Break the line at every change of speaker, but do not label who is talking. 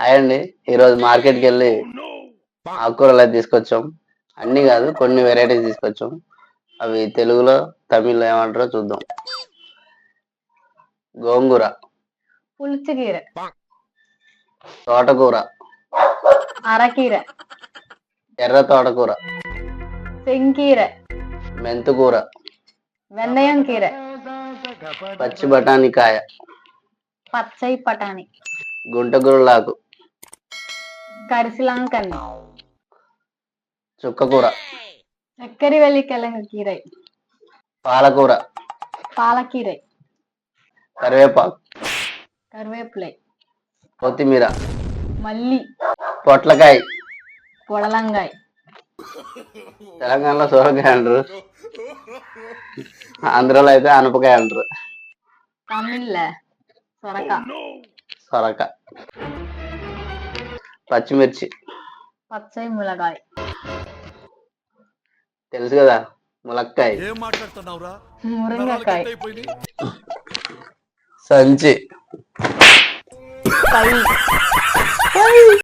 Hi అండి. ఈరోజు మార్కెట్కి వెళ్ళి ఆకుకూరలు అయితే తీసుకొచ్చాం. అన్ని కాదు, కొన్ని వెరైటీస్ తీసుకొచ్చాం. అవి తెలుగులో తమిళ్లో ఏమంటారో చూద్దాం. గోంగూర,
పులుచుకీర,
తోటకూర,
అరకీర,
ఎర్ర తోటకూర,
శంకీర,
మెంతుకూర,
వెందయం కీర,
పచ్చి బఠానీకాయ,
పచ్చై పటాని,
గుంటగూరలాకు,
కరిసిలాంకన్ని,
చుక్కకూర,
చక్కరి వెళ్ళి కెలంగ కీరై,
పాలకూర,
పాలకీరై,
కరివేపాకు,
కరివేపులై,
కొత్తిమీర,
మల్లి,
పొట్లకాయ,
పొడలంగాయ్,
తెలంగాణలో సోరకాయ అంటారు, ఆంధ్రాలో అయితే అనపకాయ అంటారు.
తమిళ్ల సొరక,
సొరక, పచ్చిమిర్చి,
పచ్చై ములగాయ్,
తెలుసు కదా, ములక్కాయ,
ఏం మాట్లాడుతున్నావురా?
మురింగకాయ్,
సంచి,
పై